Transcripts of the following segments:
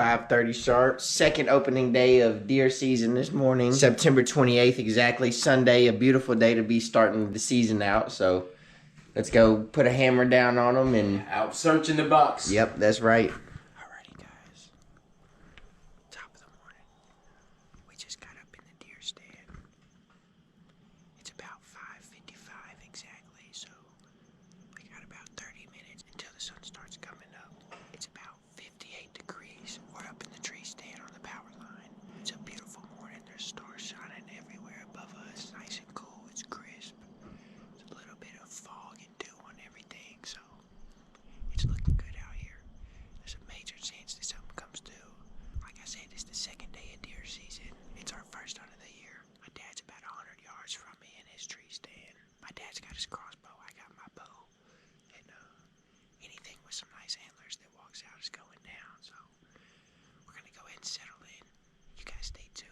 5:30 sharp. Second opening day of deer season this morning. September 28th exactly. Sunday, a beautiful day to be starting the season out. So let's go put a hammer down on them and out searching the box. Yep, that's right. Alrighty, guys. Top of the morning. We just got up in the deer stand. It's about 5:55 exactly, so we got about 30 minutes until the sun starts coming up. It's about 58 degrees. We're up in the tree stand on the power line. It's a beautiful morning. There's stars shining everywhere above us. Nice and cool. It's crisp. There's a little bit of fog and dew on everything, so it's looking good out here. There's a major chance that something comes through. Like I said, it's the second day of deer season. It's our first hunt of the year. My dad's about 100 yards from me in his tree stand. My dad's got his crossbow. I got my bow. And anything with some nice antlers that walks out is going down. So we're going to go ahead and settle in. You guys stay tuned.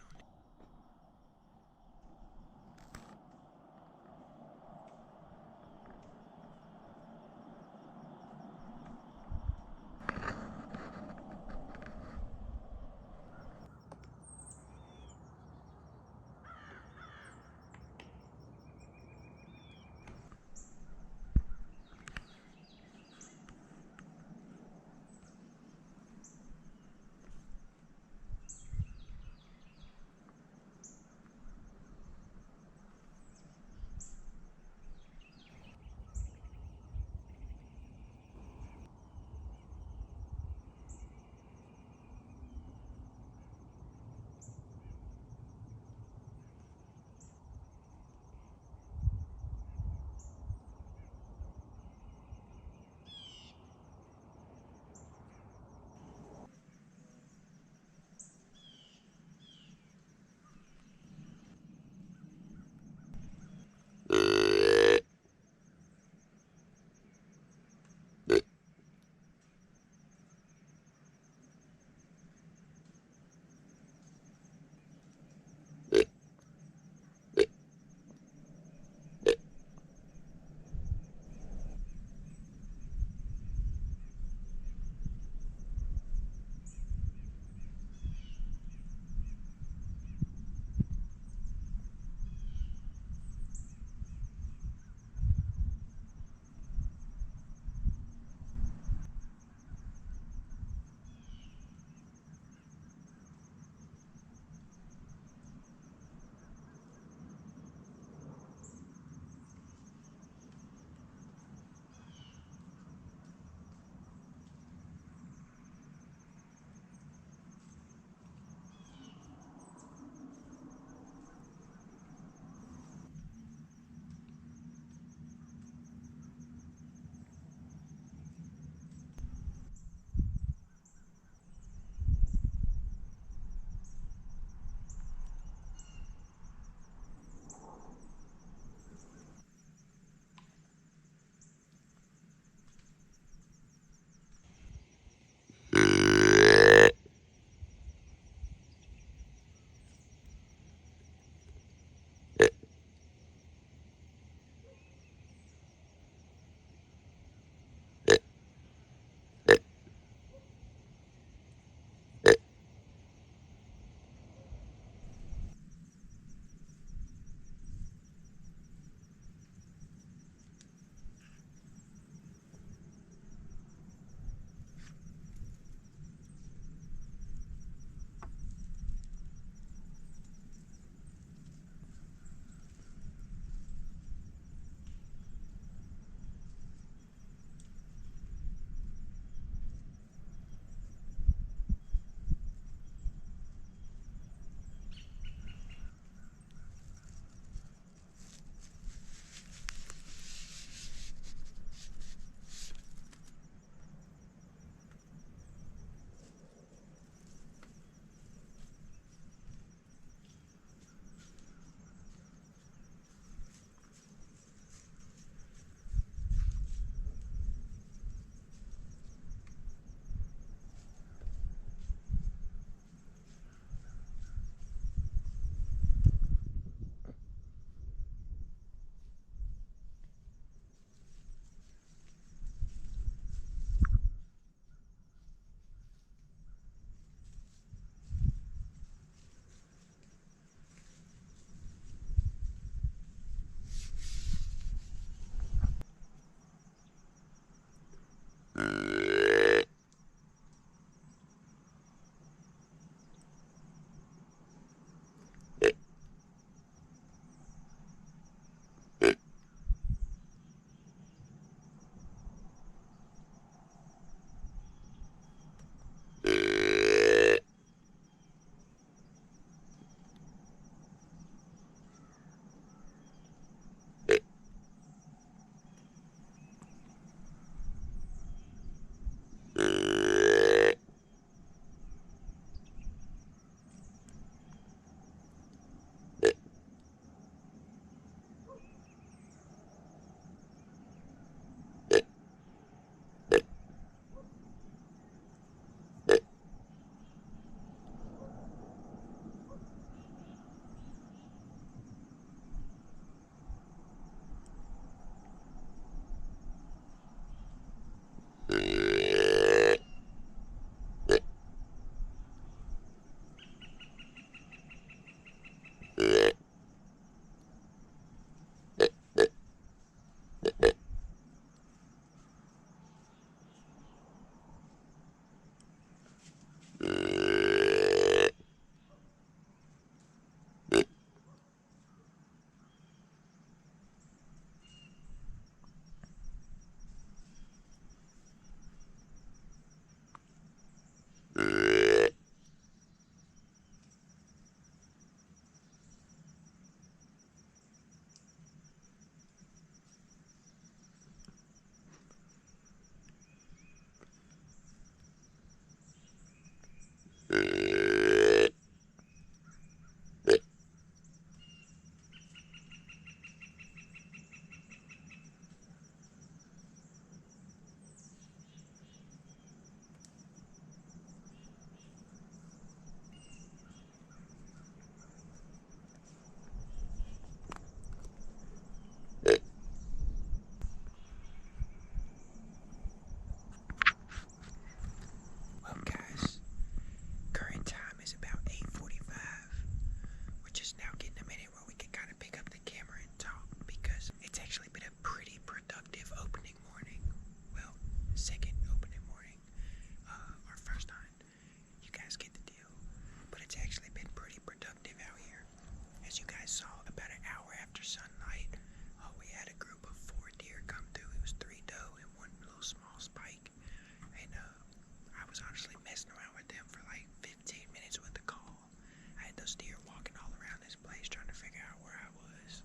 those deer walking all around this place trying to figure out where I was.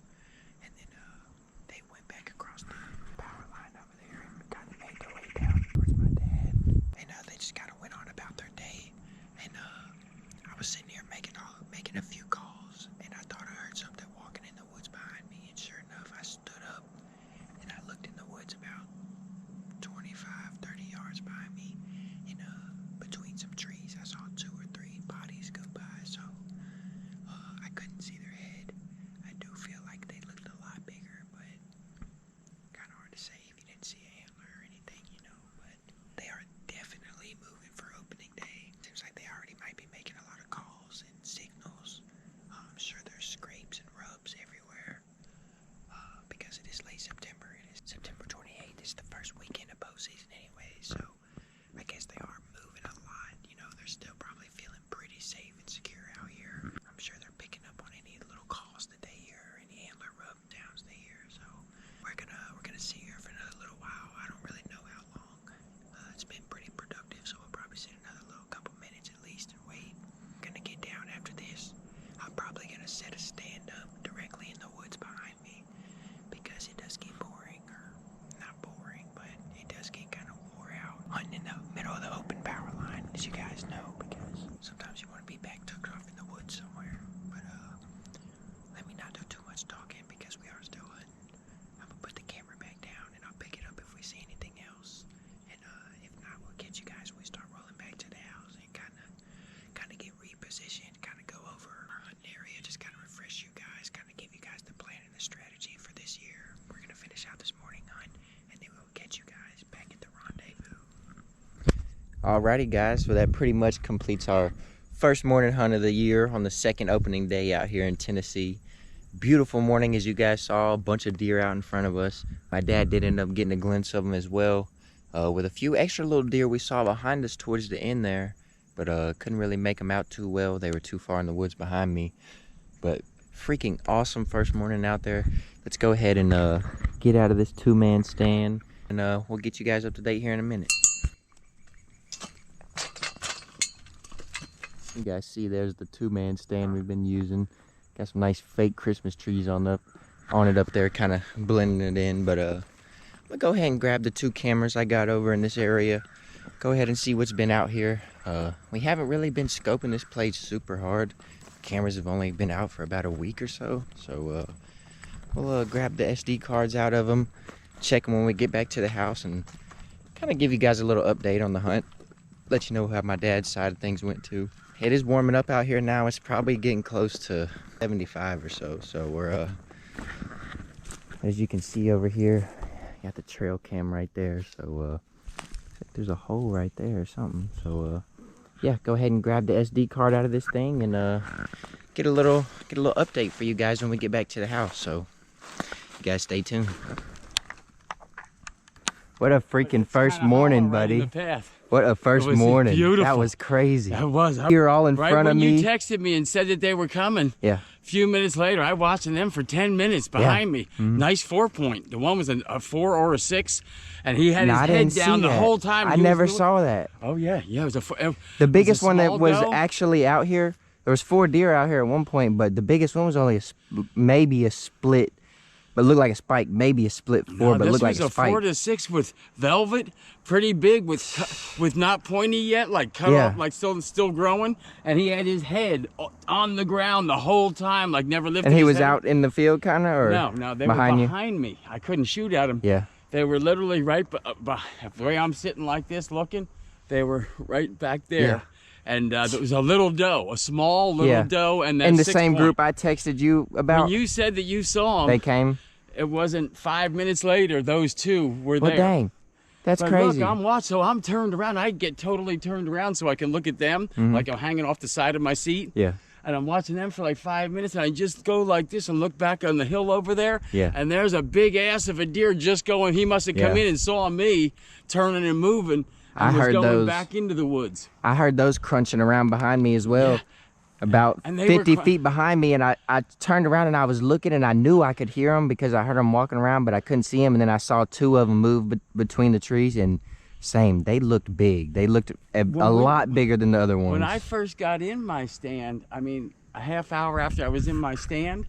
And then they went back across the power line over there and kind of made their way down towards my dad. And they just kind of went on about their day. And I was sitting here making a few calls, and I thought I heard something walking in the woods behind me. And sure enough, I stood up and I looked in the woods about 25, 30 yards behind me. And between some trees, I saw 2 or 3 bodies go by. So I couldn't see their head. I do feel like they looked a lot bigger, but kind of hard to say if you didn't see an antler or anything, you know. But they are definitely moving for opening day. Seems like they already might be making a lot of calls and signals. I'm sure there's scrapes and rubs everywhere because it is late September. It is September 28th. It's the first weekend of bow season anyway, so I guess they are moving a lot. You know, they're still probably feeling pretty safe and secure out here. I'm sure they're picking up on any little calls that they hear, any antler rub downs they hear. So we're gonna see her for another little while. I don't really know how long. It's been pretty productive, so we'll probably sit another little couple minutes at least and wait. Gonna get down after this. I'm probably gonna set a stand up directly in the woods behind me because it does get boring, or not boring, but it does get kind of wore out hunting in the middle of the open power line, as you guys know, because sometimes you want to be back tucked off in the woods somewhere. But let me not do too much talking because we are still hunting. I'm gonna put the camera back down and I'll pick it up if we see anything else. And if not, we'll catch you guys when we start rolling back to the house and kind of get repositioned, kind of go over our hunting area, just kind of refresh you guys, kind of give you guys the plan and the strategy for this year. We're gonna finish out this morning hunt, and then we'll catch you guys back at the rendezvous. Alrighty guys, so that pretty much completes our first morning hunt of the year on the second opening day out here in Tennessee. Beautiful morning, as you guys saw, a bunch of deer out in front of us. My dad did end up getting a glimpse of them as well, with a few extra little deer we saw behind us towards the end there, but couldn't really make them out too well. They were too far in the woods behind me. But freaking awesome first morning out there. Let's go ahead and get out of this 2-man stand, and we'll get you guys up to date here in a minute. You guys see there's the 2-man stand we've been using. Got some nice fake Christmas trees on it up there, kind of blending it in. But I'm gonna go ahead and grab the 2 cameras I got over in this area. Go ahead and see what's been out here. We haven't really been scoping this place super hard. Cameras have only been out for about a week or so. So we'll grab the SD cards out of them, check them when we get back to the house, and kind of give you guys a little update on the hunt. Let you know how my dad's side of things went too. It is warming up out here now. It's probably getting close to 75 or so. So we're, as you can see over here, got the trail cam right there. So there's a hole right there or something. So yeah, go ahead and grab the SD card out of this thing and get a little update for you guys when we get back to the house. So you guys stay tuned. What a freaking first morning, buddy. What a first morning. Beautiful. That was crazy. That was. You're all in front of me. Right when you texted me and said that they were coming. Yeah. A few minutes later, I watched them for 10 minutes behind me. Mm-hmm. Nice 4-point. The one was a 4 or a 6, and he had his head down the whole time. I never saw that. Oh yeah, yeah. It was the biggest one that was actually out here. There was 4 deer out here at one point, but the biggest one was only maybe a split. But looked like a spike, maybe a split 4, but looked like a spike. This was a 4 to 6 with velvet, pretty big, with not pointy yet, like cut off, like still growing. And he had his head on the ground the whole time, like never lifted. And he was head. Out in the field, kind of, or no, they were behind me. I couldn't shoot at them. Yeah, they were literally right behind. The way I'm sitting like this, looking, they were right back there. Yeah. And there was a little doe, a small little doe, and then in the same group I texted you about. When you said that you saw them, they came. It wasn't 5 minutes later, those 2 were there. Well, dang. That's crazy. Look, I'm watching, so I'm turned around. I get totally turned around so I can look at them, like I'm hanging off the side of my seat. Yeah. And I'm watching them for like 5 minutes, and I just go like this and look back on the hill over there. Yeah. And there's a big ass of a deer just going. He must have come in and saw me turning and moving. And was going back into the woods. I heard those crunching around behind me as well. Yeah. About 50 feet behind me, and I turned around and I was looking, and I knew I could hear them because I heard them walking around, but I couldn't see them. And then I saw 2 of them move between the trees, and same, they looked big. They looked a lot bigger than the other ones. When I first got in my stand, I mean, a half hour after I was in my stand,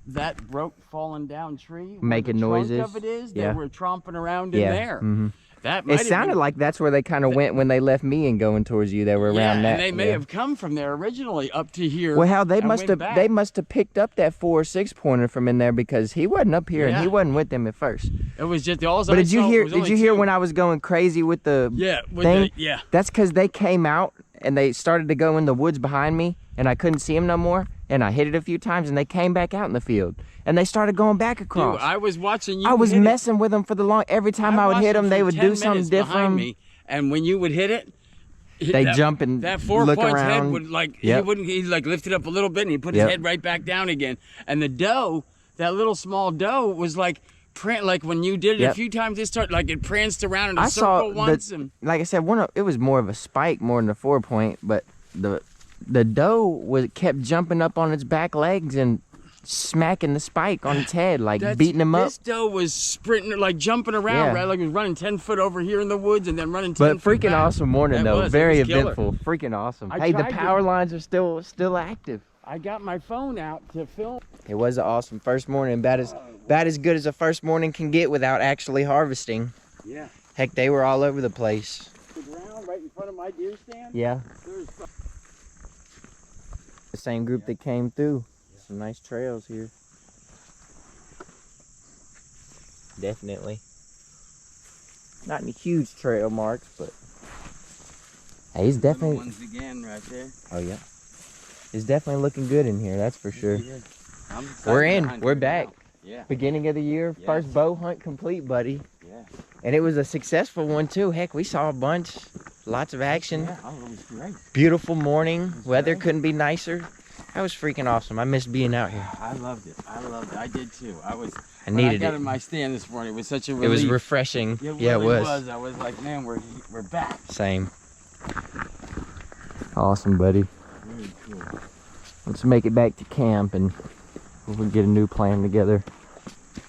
that broke fallen down tree, making where the noises. trunk of it is, Yeah. they were tromping around in there. Mm-hmm. That might It have sounded been, like that's where they kind of went when they left me and going towards you. They were yeah, around that. and they may yeah. have come from there originally up to here. Well, how they and must went have back. they must have picked up that 4 or 6 pointer from in there, because he wasn't up here and he Yeah. wasn't with them at first. It was just all. But did you hear? Did you hear when I was going crazy with the thing? Yeah. That's because they came out and they started to go in the woods behind me, and I couldn't see them no more. And I hit it a few times, and they came back out in the field, and they started going back across. Dude, I was watching you. I was hit messing with them for the long. Every time I would hit them, they would do something different. Me, and when you would hit it, they jump and that 4 look points around. head would like Yep. he like lifted up a little bit and he put his head right back down again. And the doe, that little small doe, was like like when you did it a few times, it started like it pranced around in a circle once. And like I said, it was more of a spike more than a 4 point, but the doe kept jumping up on its back legs and smacking the spike on its head, like beating him up. This doe was sprinting, like jumping around, right? Like it was running 10 foot over here in the woods and then running 10 But foot freaking back. awesome morning though, very eventful, killer. freaking awesome. I Hey, the tried power lines are still active. I got my phone out to film. It was an awesome first morning, about as good as a first morning can get without actually harvesting. Yeah. Heck, they were all over the place. The ground right in front of my deer stand. Yeah. There's The same group that came through. Some nice trails here. Definitely. Not any huge trail marks, but hey, he's definitely. ones again right there. Oh yeah. It's definitely looking good in here. That's for sure. I'm We're excited to in. hunt We're it back. now. Yeah. Beginning of the year, Yes. first bow hunt complete, buddy. Yeah. And it was a successful one too. Heck, we saw a bunch. Lots of action. Yeah. Oh, it was great. Beautiful morning. Weather couldn't be nicer. That was freaking awesome. I missed being out here. I loved it. I did too. I When I needed got it. in my stand this morning, it was such a relief. It was refreshing. It Yeah, it really was. I was like, man, we're back. Same. Awesome, buddy. Very cool. Let's make it back to camp and we'll get a new plan together.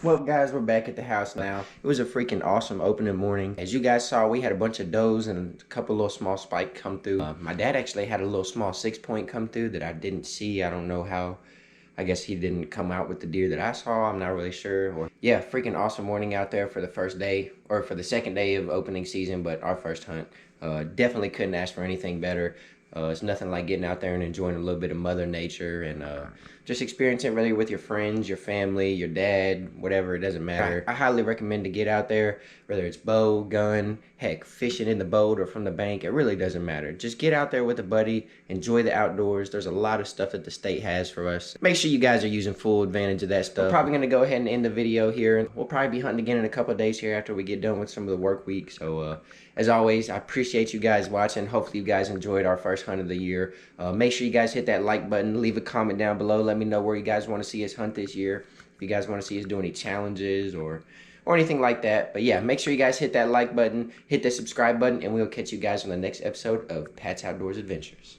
Well, guys, we're back at the house now. It was a freaking awesome opening morning. As you guys saw, we had a bunch of does and a couple little small spike come through. My dad actually had a little small 6 point come through that I didn't see. I don't know how. I guess he didn't come out with the deer that I saw. I'm not really sure. Or yeah, freaking awesome morning out there for the first day, or for the second day of opening season, but our first hunt. Definitely couldn't ask for anything better. It's nothing like getting out there and enjoying a little bit of Mother Nature and just experiencing it really with your friends, your family, your dad, whatever, it doesn't matter. I highly recommend to get out there, whether it's bow, gun, heck, fishing in the boat or from the bank, it really doesn't matter. Just get out there with a buddy, enjoy the outdoors. There's a lot of stuff that the state has for us. Make sure you guys are using full advantage of that stuff. We're probably gonna go ahead and end the video here, and we'll probably be hunting again in a couple of days here after we get done with some of the work week. So as always, I appreciate you guys watching. Hopefully you guys enjoyed our first hunt of the year. Make sure you guys hit that like button, leave a comment down below. Let me know where you guys want to see us hunt this year. If you guys want to see us do any challenges or anything like that. But yeah, make sure you guys hit that like button, hit that subscribe button, and we'll catch you guys on the next episode of Pat's Outdoors Adventures.